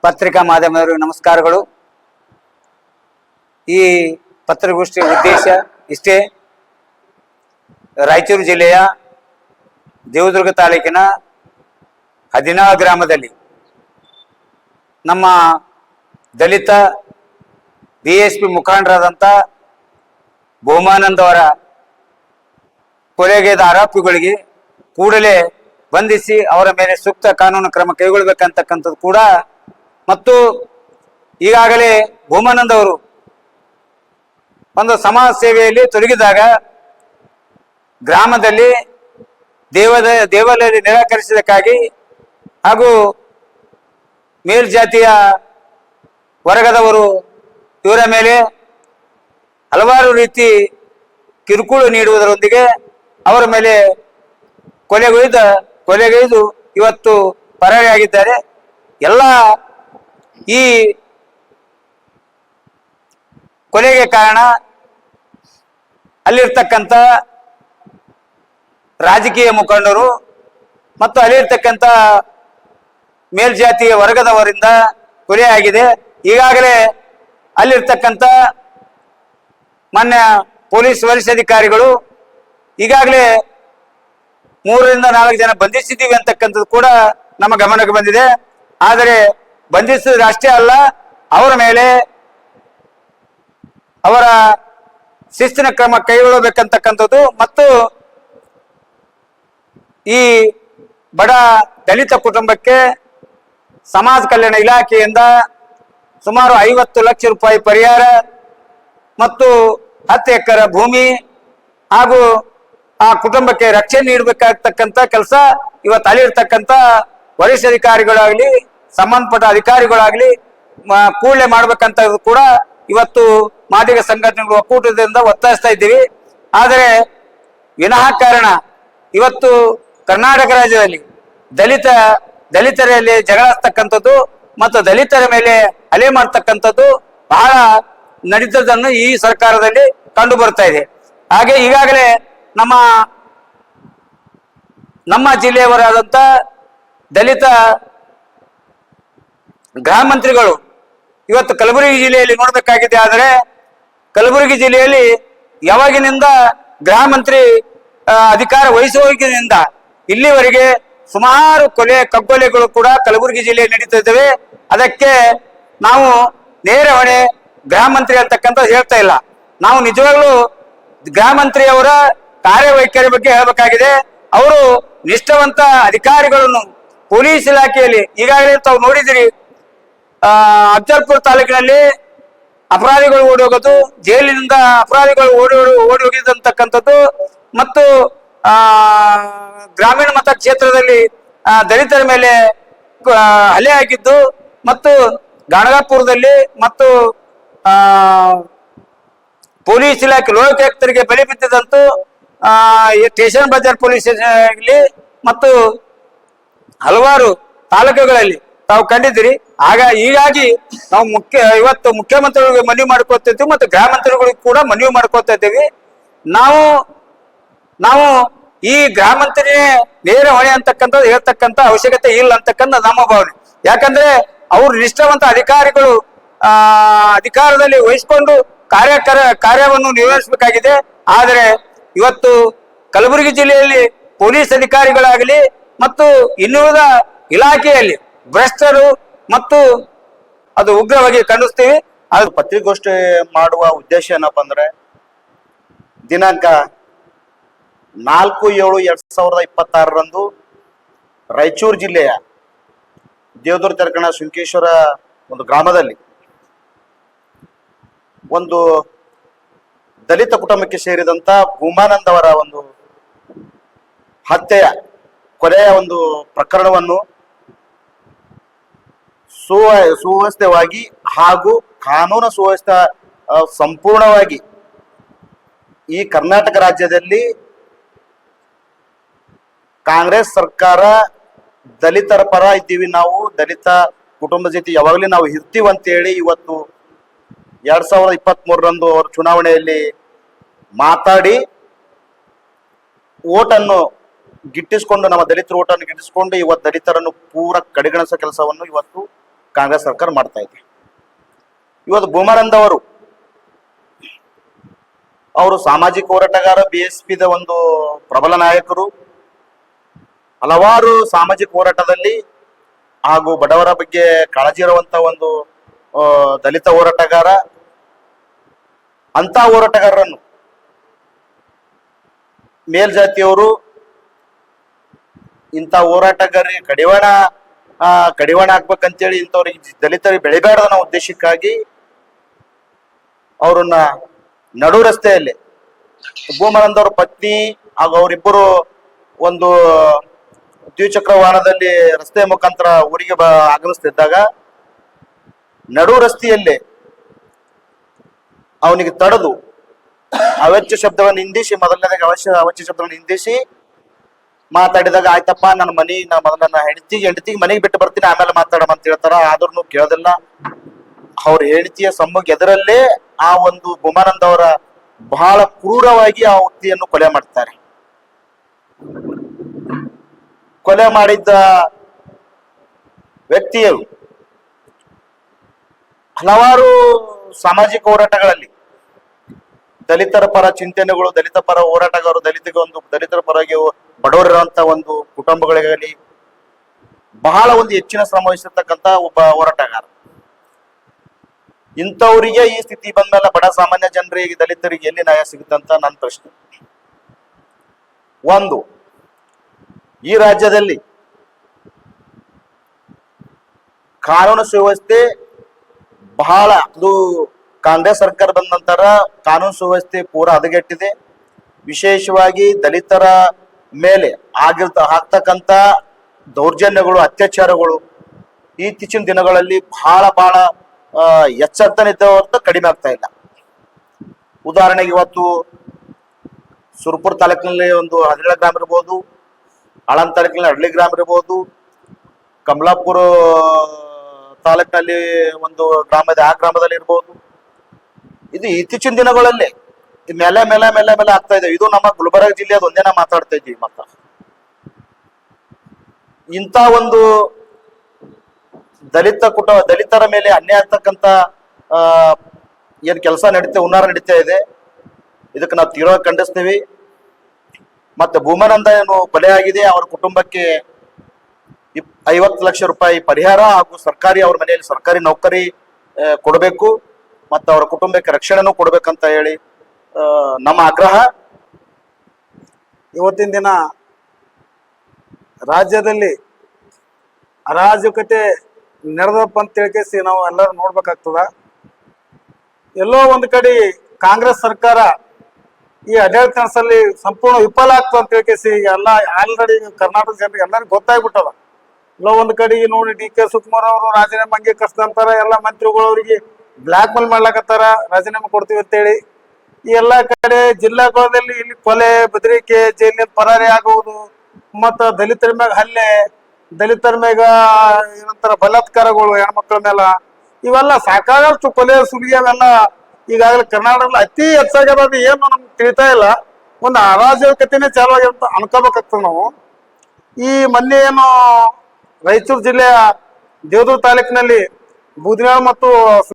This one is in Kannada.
ಪತ್ರಿಕಾ ಮಾಧ್ಯಮದವರಿಗೆ ನಮಸ್ಕಾರಗಳು. ಈ ಪತ್ರಿಕಾಗೋಷ್ಠಿಯ ಉದ್ದೇಶ ಇಷ್ಟೇ. ರಾಯಚೂರು ಜಿಲ್ಲೆಯ ದೇವದುರ್ಗ ತಾಲೂಕಿನ 14 ಗ್ರಾಮದಲ್ಲಿ ನಮ್ಮ ದಲಿತ BSP ಮುಖಂಡರಾದಂಥ ಬಹುಮಾನಂದ್ ಅವರ ಕೊಲೆಗೈದ ಆರೋಪಿಗಳಿಗೆ ಕೂಡಲೇ ಬಂಧಿಸಿ ಅವರ ಮೇಲೆ ಸೂಕ್ತ ಕಾನೂನು ಕ್ರಮ ಕೈಗೊಳ್ಳಬೇಕಂತಕ್ಕಂಥದ್ದು ಕೂಡ, ಮತ್ತು ಈಗಾಗಲೇ ಬಹುಮಾನಂದ್ ಅವರು ಒಂದು ಸಮಾಜ ಸೇವೆಯಲ್ಲಿ ತೊಡಗಿದಾಗ ಗ್ರಾಮದಲ್ಲಿ ದೇವಾಲಯ ನಿರಾಕರಿಸಿದ್ದಕ್ಕಾಗಿ ಹಾಗೂ ಮೇಲ್ಜಾತಿಯ ವರ್ಗದವರು ಇವರ ಮೇಲೆ ಹಲವಾರು ರೀತಿ ಕಿರುಕುಳ ನೀಡುವುದರೊಂದಿಗೆ ಅವರ ಮೇಲೆ ಕೊಲೆಗೈದು ಇವತ್ತು ಪರಾರಿಯಾಗಿದ್ದಾರೆ. ಎಲ್ಲ ಈ ಕೊಲೆಗೆ ಕಾರಣ ಅಲ್ಲಿರ್ತಕ್ಕಂಥ ರಾಜಕೀಯ ಮುಖಂಡರು ಮತ್ತು ಅಲ್ಲಿರ್ತಕ್ಕಂಥ ಮೇಲ್ಜಾತಿಯ ವರ್ಗದವರಿಂದ ಕೊಲೆಯಾಗಿದೆ. ಈಗಾಗಲೇ ಅಲ್ಲಿರ್ತಕ್ಕಂಥ ಮಾನ್ಯ ಪೊಲೀಸ್ ವರಿಷ್ಠಾಧಿಕಾರಿಗಳು ಈಗಾಗಲೇ 3 ರಿಂದ 4 ಜನ ಬಂಧಿಸಿದ್ದೀವಿ ಅಂತಕ್ಕಂಥದ್ದು ಕೂಡ ನಮ್ಮ ಗಮನಕ್ಕೆ ಬಂದಿದೆ. ಆದರೆ ಬಂಧಿಸಿದ್ರೆ ಅಷ್ಟೇ ಅಲ್ಲ, ಅವರ ಮೇಲೆ ಅವರ ಶಿಸ್ತಿನ ಕ್ರಮ ಕೈಗೊಳ್ಳಬೇಕಂತಕ್ಕಂಥದ್ದು ಮತ್ತು ಈ ಬಡ ದಲಿತ ಕುಟುಂಬಕ್ಕೆ ಸಮಾಜ ಕಲ್ಯಾಣ ಇಲಾಖೆಯಿಂದ ಸುಮಾರು 50 ಲಕ್ಷ ರೂಪಾಯಿ ಪರಿಹಾರ ಮತ್ತು 10 ಎಕರೆ ಭೂಮಿ ಹಾಗೂ ಆ ಕುಟುಂಬಕ್ಕೆ ರಕ್ಷಣೆ ನೀಡಬೇಕಾಗ್ತಕ್ಕಂಥ ಕೆಲಸ ಇವತ್ತು ಅಲ್ಲಿರ್ತಕ್ಕಂಥ ವರಿಷ್ಠಾಧಿಕಾರಿಗಳಾಗ್ಲಿ ಸಂಬಂಧಪಟ್ಟ ಅಧಿಕಾರಿಗಳಾಗ್ಲಿ ಕೂಡಲೇ ಮಾಡ್ಬೇಕಂತ ಕೂಡ ಇವತ್ತು ಮಾದಿಗ ಸಂಘಟನೆಗಳು ಒಕ್ಕೂಟದಿಂದ ಒತ್ತಾಯಿಸ್ತಾ ಇದ್ದೀವಿ. ಆದರೆ ವಿನಾಕಾರಣ ಇವತ್ತು ಕರ್ನಾಟಕ ರಾಜ್ಯದಲ್ಲಿ ದಲಿತರಲ್ಲಿ ಜಗಳ ಹಚ್ಚತಕ್ಕಂಥದ್ದು ಮತ್ತು ದಲಿತರ ಮೇಲೆ ಹಲ್ಲೆ ಮಾಡ್ತಕ್ಕಂಥದ್ದು ಬಹಳ ನಡೀತದನ್ನು ಈ ಸರ್ಕಾರದಲ್ಲಿ ಕಂಡು ಬರ್ತಾ ಇದೆ. ಹಾಗೆ ಈಗಾಗಲೇ ನಮ್ಮ ಜಿಲ್ಲೆಯವರಾದಂಥ ದಲಿತ ಗೃಹ ಮಂತ್ರಿಗಳು ಇವತ್ತು ಕಲಬುರಗಿ ಜಿಲ್ಲೆಯಲ್ಲಿ ನೋಡಬೇಕಾಗಿದೆ. ಆದರೆ ಕಲಬುರಗಿ ಜಿಲ್ಲೆಯಲ್ಲಿ ಯಾವಾಗಿನಿಂದ ಗೃಹ ಮಂತ್ರಿ ಅಧಿಕಾರ ವಹಿಸುವಿಕೆಯಿಂದ ಇಲ್ಲಿವರೆಗೆ ಸುಮಾರು ಕಗ್ಗೊಲೆಗಳು ಕೂಡ ಕಲಬುರಗಿ ಜಿಲ್ಲೆಯಲ್ಲಿ ನಡೀತಾ ಇದ್ದಾವೆ. ಅದಕ್ಕೆ ನಾವು ನೇರ ಹೊಣೆ ಗೃಹ ಮಂತ್ರಿ ಅಂತಕ್ಕಂಥ ಹೇಳ್ತಾ ಇಲ್ಲ. ನಾವು ನಿಜವಾಗ್ಲೂ ಗೃಹ ಮಂತ್ರಿಯವರ ಕಾರ್ಯವೈಖರಿ ಬಗ್ಗೆ ಹೇಳಬೇಕಾಗಿದೆ. ಅವರು ನಿಷ್ಠಾವಂತ ಅಧಿಕಾರಿಗಳನ್ನು ಪೊಲೀಸ್ ಇಲಾಖೆಯಲ್ಲಿ ಈಗಾಗಲೇ ತಾವು ನೋಡಿದಿರಿ, ಅಫಜಲ್ಪುರ ತಾಲೂಕಿನಲ್ಲಿ ಅಪರಾಧಿಗಳು ಓಡಿ ಹೋಗೋದು, ಜೈಲಿನಿಂದ ಅಪರಾಧಿಗಳು ಓಡಿ ಹೋಗಿದಂತಕ್ಕಂಥದ್ದು ಮತ್ತು ಗ್ರಾಮೀಣ ಮತ ಕ್ಷೇತ್ರದಲ್ಲಿ ದಲಿತರ ಮೇಲೆ ಹಲ್ಲೆ ಆಗಿದ್ದು ಮತ್ತು ಗಾಣಗಾಪುರದಲ್ಲಿ ಮತ್ತು ಪೊಲೀಸ್ ಇಲಾಖೆ ಲೋಕಾಯುಕ್ತರಿಗೆ ಬಲಿ ಬಿದ್ದಿದಂತೂ ಸ್ಟೇಷನ್ ಬಜಾರ್ ಪೊಲೀಸ್ ಸ್ಟೇಷನ್ ಮತ್ತು ಹಲವಾರು ತಾಲೂಕುಗಳಲ್ಲಿ ತಾವು ಕಂಡಿದ್ದೀರಿ. ಹೀಗಾಗಿ ನಾವು ಇವತ್ತು ಮುಖ್ಯಮಂತ್ರಿಗಳಿಗೆ ಮನವಿ ಮಾಡ್ಕೊತಾ ಇದ್ದೀವಿ ಮತ್ತು ಗೃಹ ಮಂತ್ರಿಗಳಿಗೆ ಕೂಡ ಮನವಿ ಮಾಡ್ಕೊತಾ ಇದ್ದೀವಿ. ನಾವು ಈ ಗೃಹ ಮಂತ್ರಿಯೇ ನೇರ ಹೊಣೆ ಅಂತಕ್ಕಂಥದ್ದು ಹೇಳ್ತಕ್ಕಂಥ ಅವಶ್ಯಕತೆ ಇಲ್ಲ ಅಂತಕ್ಕಂಥ ನಮ್ಮ ಭಾವನೆ. ಯಾಕಂದ್ರೆ ಅವ್ರು ನಿಷ್ಠಾವಂತ ಅಧಿಕಾರಿಗಳು ಅಧಿಕಾರದಲ್ಲಿ ವಹಿಸಿಕೊಂಡು ಕಾರ್ಯವನ್ನು ನಿರ್ವಹಿಸಬೇಕಾಗಿದೆ. ಆದರೆ ಇವತ್ತು ಕಲಬುರಗಿ ಜಿಲ್ಲೆಯಲ್ಲಿ ಪೊಲೀಸ್ ಅಧಿಕಾರಿಗಳಾಗಲಿ ಮತ್ತು ಇನ್ನುಳಿದ ಇಲಾಖೆಯಲ್ಲಿ ಭ್ರಷ್ಟರು ಮತ್ತು ಅದು ಉಗ್ರವಾಗಿ ಖಂಡಿಸ್ತೀವಿ. ಅದು ಪತ್ರಿಕಾಗೋಷ್ಠಿ ಮಾಡುವ ಉದ್ದೇಶ ಏನಪ್ಪ ಅಂದ್ರೆ, ದಿನಾಂಕ 4/7/2026 ರಾಯಚೂರು ಜಿಲ್ಲೆಯ ದೇವದುರ್ಗ ತಾಲೂಕಿನ ಸುಂಕೇಶ್ವರ ಒಂದು ಗ್ರಾಮದಲ್ಲಿ ಒಂದು ದಲಿತ ಕುಟುಂಬಕ್ಕೆ ಸೇರಿದಂತ ಭೂಮಾನಂದ್ ಅವರ ಒಂದು ಕೊಲೆಯ ಒಂದು ಪ್ರಕರಣವನ್ನು ಸುವ್ಯವಸ್ಥಿತವಾಗಿ ಹಾಗೂ ಕಾನೂನು ಸುವ್ಯವಸ್ಥೆ ಸಂಪೂರ್ಣವಾಗಿ ಈ ಕರ್ನಾಟಕ ರಾಜ್ಯದಲ್ಲಿ ಕಾಂಗ್ರೆಸ್ ಸರ್ಕಾರ ದಲಿತರ ಪರ ಇದ್ದೀವಿ, ನಾವು ದಲಿತ ಕುಟುಂಬದ ಜೊತೆ ಯಾವಾಗಲೂ ನಾವು ಇರ್ತೀವಿ ಅಂತೇಳಿ ಇವತ್ತು 2023 ಅವರ ಚುನಾವಣೆಯಲ್ಲಿ ಮಾತಾಡಿ ಓಟನ್ನು ಗಿಟ್ಟಿಸಿಕೊಂಡು, ನಮ್ಮ ದಲಿತರ ಓಟನ್ನು ಗಿಟ್ಟಿಸಿಕೊಂಡು ಇವತ್ತು ದಲಿತರನ್ನು ಪೂರ ಕಡೆಗಣಿಸೋ ಕೆಲಸವನ್ನು ಇವತ್ತು ಕಾಂಗ್ರೆಸ್ ಸರ್ಕಾರ ಮಾಡ್ತಾ ಇದೆ. ಇವತ್ತು ಭೂಮಾನಂದ್ ಅವರು ಸಾಮಾಜಿಕ ಹೋರಾಟಗಾರ, BSPದ ಒಂದು ಪ್ರಬಲ ನಾಯಕರು, ಹಲವಾರು ಸಾಮಾಜಿಕ ಹೋರಾಟದಲ್ಲಿ ಹಾಗೂ ಬಡವರ ಬಗ್ಗೆ ಕಾಳಜಿ ಇರುವಂತ ಒಂದು ದಲಿತ ಹೋರಾಟಗಾರ. ಅಂತ ಹೋರಾಟಗಾರರನ್ನು ಮೇಲ್ಜಾತಿಯವರು ಇಂಥ ಹೋರಾಟಗಾರರಿಗೆ ಕಡಿವಾಣ ಹಾಕ್ಬೇಕಂತೇಳಿ ಇಂಥವ್ರಿಗೆ ದಲಿತರಿಗೆ ಬೆಳಿಬೇಡದ ಅನ್ನೋ ಉದ್ದೇಶಕ್ಕಾಗಿ ಅವ್ರನ್ನ ನಡು ರಸ್ತೆಯಲ್ಲಿ ಭೂಮಾನಂದ್ ಅವ್ರ ಪತ್ನಿ ಹಾಗೂ ಅವರಿಬ್ಬರು ಒಂದು ದ್ವಿಚಕ್ರ ವಾಹನದಲ್ಲಿ ರಸ್ತೆ ಮುಖಾಂತರ ಊರಿಗೆ ಆಗಮಿಸ್ತಿದ್ದಾಗ ನಡು ರಸ್ತೆಯಲ್ಲಿ ಅವನಿಗೆ ತಡೆದು ಅವಾಚ್ಯ ಶಬ್ದವನ್ನು ನಿಂದಿಸಿ, ಮೊದಲನೇದಾಗಿ ಅವಾಚ್ಯ ಶಬ್ದವನ್ನು ನಿಂದಿಸಿ ಮಾತಾಡಿದಾಗ, ಆಯ್ತಪ್ಪ ನನ್ನ ಮೊದಲ ನನ್ನ ಹೆಂಡತಿಗೆ ಮನೆಗೆ ಬಿಟ್ಟು ಬರ್ತೀನಿ, ಆಮೇಲೆ ಮಾತಾಡಮ್ಮ ಅಂತ ಹೇಳ್ತಾರ. ಆದ್ರೂ ಕೇಳೋದಿಲ್ಲ. ಅವ್ರ ಹೆಂಡತಿಯ ಸಮ್ಮುಖ ಎದುರಲ್ಲೇ ಆ ಒಂದು ಭೂಮಾನಂದ್ ಅವರ ಬಹಳ ಕ್ರೂರವಾಗಿ ಆ ವ್ಯಕ್ತಿಯನ್ನು ಕೊಲೆ ಮಾಡ್ತಾರೆ. ಕೊಲೆ ಮಾಡಿದ್ದ ವ್ಯಕ್ತಿಯರು ಹಲವಾರು ಸಾಮಾಜಿಕ ಹೋರಾಟಗಳಲ್ಲಿ ದಲಿತರ ಪರ ಚಿಂತನೆಗಳು, ದಲಿತ ಪರ ಹೋರಾಟಗಾರರು, ದಲಿತರ ಪರವಾಗಿ ಬಡವರಿರುವಂತ ಒಂದು ಕುಟುಂಬಗಳಿಗಾಗಲಿ ಬಹಳ ಒಂದು ಹೆಚ್ಚಿನ ಶ್ರಮ ವಹಿಸಿರ್ತಕ್ಕಂಥ ಒಬ್ಬ ಹೋರಾಟಗಾರ. ಇಂಥವರಿಗೆ ಈ ಸ್ಥಿತಿ ಬಂದ್ಮೇಲೆ ಬಡ ಸಾಮಾನ್ಯ ಜನರಿಗೆ, ದಲಿತರಿಗೆ ಎಲ್ಲಿ ನ್ಯಾಯ ಸಿಗುತ್ತಂತ ನನ್ನ ಪ್ರಶ್ನೆ. ಒಂದು, ಈ ರಾಜ್ಯದಲ್ಲಿ ಕಾನೂನು ಸುವ್ಯವಸ್ಥೆ ಬಹಳ, ಅದು ಕಾಂಗ್ರೆಸ್ ಸರ್ಕಾರ ಬಂದ ನಂತರ ಕಾನೂನು ಸುವ್ಯವಸ್ಥೆ ಪೂರಾ ಹದಗೆಟ್ಟಿದೆ. ವಿಶೇಷವಾಗಿ ದಲಿತರ ಮೇಲೆ ಆಗ್ತಕ್ಕಂಥ ದೌರ್ಜನ್ಯಗಳು, ಅತ್ಯಾಚಾರಗಳು ಇತ್ತೀಚಿನ ದಿನಗಳಲ್ಲಿ ಬಹಳ ಹೆಚ್ಚಾಗ್ತಾನೆ ಹೊರತು ಕಡಿಮೆ ಆಗ್ತಾ ಇಲ್ಲ. ಉದಾಹರಣೆಗೆ ಇವತ್ತು ಸುರಪುರ ತಾಲೂಕಿನಲ್ಲಿ ಒಂದು 17 ಗ್ರಾಮ ಇರ್ಬೋದು, ಆಳಂದ ತಾಲೂಕಿನಲ್ಲಿ 2 ಗ್ರಾಮ ಇರ್ಬೋದು, ಕಮಲಾಪುರ ತಾಲೂಕಿನಲ್ಲಿ ಒಂದು ಗ್ರಾಮ ಇದೆ, ಆ ಗ್ರಾಮದಲ್ಲಿ ಇರ್ಬೋದು. ಇದು ಇತ್ತೀಚಿನ ದಿನಗಳಲ್ಲಿ ಮೇಲೆ ಮೇಲೆ ಮೇಲೆ ಮೇಲೆ ಆಗ್ತಾ ಇದೆ. ಇದು ನಮ್ಮ ಗುಲ್ಬರ್ಗ ಜಿಲ್ಲೆಯದು ಒಂದೇ ನಾವು ಮಾತಾಡ್ತಾ ಇದ್ದೀವಿ. ಇಂಥ ಒಂದು ದಲಿತರ ಮೇಲೆ ಅನ್ಯಾಯ ಆಗ್ತಕ್ಕಂಥ ಏನ್ ಕೆಲಸ ಹುನ್ನಾರ ನಡೀತಾ ಇದೆ, ಇದಕ್ಕೆ ನಾವು ತೀವ್ರವಾಗಿ ಖಂಡಿಸ್ತೀವಿ. ಮತ್ತೆ ಭೂಮಾನಂದ ಏನು ಕೊಲೆ ಆಗಿದೆ, ಅವರ ಕುಟುಂಬಕ್ಕೆ 50 ಲಕ್ಷ ರೂಪಾಯಿ ಪರಿಹಾರ ಹಾಗೂ ಅವ್ರ ಮನೆಯಲ್ಲಿ ಸರ್ಕಾರಿ ನೌಕರಿ ಕೊಡಬೇಕು, ಮತ್ತು ಅವರ ಕುಟುಂಬಕ್ಕೆ ರಕ್ಷಣೆನೂ ಕೊಡ್ಬೇಕಂತ ಹೇಳಿ ನಮ್ಮ ಆಗ್ರಹ. ಇವತ್ತಿನ ದಿನ ರಾಜ್ಯದಲ್ಲಿ ಅರಾಜಕತೆ ನಡೆದಪ್ಪ ಅಂತ ತಿಳ್ಕೇಸಿ ನಾವು ಎಲ್ಲರೂ ನೋಡ್ಬೇಕಾಗ್ತದ. ಎಲ್ಲೋ ಒಂದು ಕಡೆ ಕಾಂಗ್ರೆಸ್ ಸರ್ಕಾರ ಈ ಆಡಳಿತ ನಡೆಸಲ್ಲಿ ಸಂಪೂರ್ಣ ವಿಫಲ ಆಗ್ತದೆ ಅಂತ ತಿಳ್ಕೇಸಿ ಎಲ್ಲ ಆಲ್ರೆಡಿ ಕರ್ನಾಟಕ ಜನರಿಗೆ ಎಲ್ಲರಿಗೂ ಗೊತ್ತಾಗ್ಬಿಟ್ಟದ. ಎಲ್ಲೋ ಒಂದು ಕಡೆ ನೋಡಿ DK ಶಿವಕುಮಾರ್ ಅವರು ರಾಜೀನಾಮೆ ಅಂಗೀಕರಿಸಿದಂತಾರ, ಎಲ್ಲ ಮಂತ್ರಿಗಳು ಅವರಿಗೆ ಬ್ಲಾಕ್ ಮೇಲ್ ಮಾಡ್ಲಾಕತ್ತಾರ, ರಾಜೀನಾಮೆ ಕೊಡ್ತೀವಿ ಅಂತೇಳಿ. ಈ ಎಲ್ಲಾ ಕಡೆ ಜಿಲ್ಲಾಗಳಲ್ಲಿ ಇಲ್ಲಿ ಕೊಲೆ, ಬೆದರಿಕೆ, ಜೈಲಿನ ಪರಾರಿ ಆಗುವುದು, ಮತ್ತ ದಲಿತರ ಮ್ಯಾಗ ಹಲ್ಲೆ, ದಲಿತರ ಮ್ಯಾಗ ಏನಂತಾರ ಬಲಾತ್ಕಾರಗಳು ಹೆಣ್ಮಕ್ಳ ಮೇಲ, ಇವೆಲ್ಲ ಸಾಕಾಗಷ್ಟು ಕೊಲೆ, ಸುಲಿಗೆ ಅವೆಲ್ಲ ಈಗಾಗಲೇ ಕರ್ನಾಟಕದಲ್ಲಿ ಅತಿ ಹೆಚ್ಚಾಗ್ಯದ. ಏನು ನಮ್ಗೆ ತಿಳಿತಾ ಇಲ್ಲ. ಒಂದು ಅರಾಜಕತೆನೇ ಚಾಲು ಆಗಿರಂತ ಅನ್ಕೋಬೇಕಾಗ್ತದೆ ನಾವು. ಈ ಮೊನ್ನೆ ಏನು ರಾಯಚೂರು ಜಿಲ್ಲೆಯ ದೇವದುರ್ಗ ತಾಲೂಕಿನಲ್ಲಿ ಬೂದಿನಾಳ್ ಮತ್ತು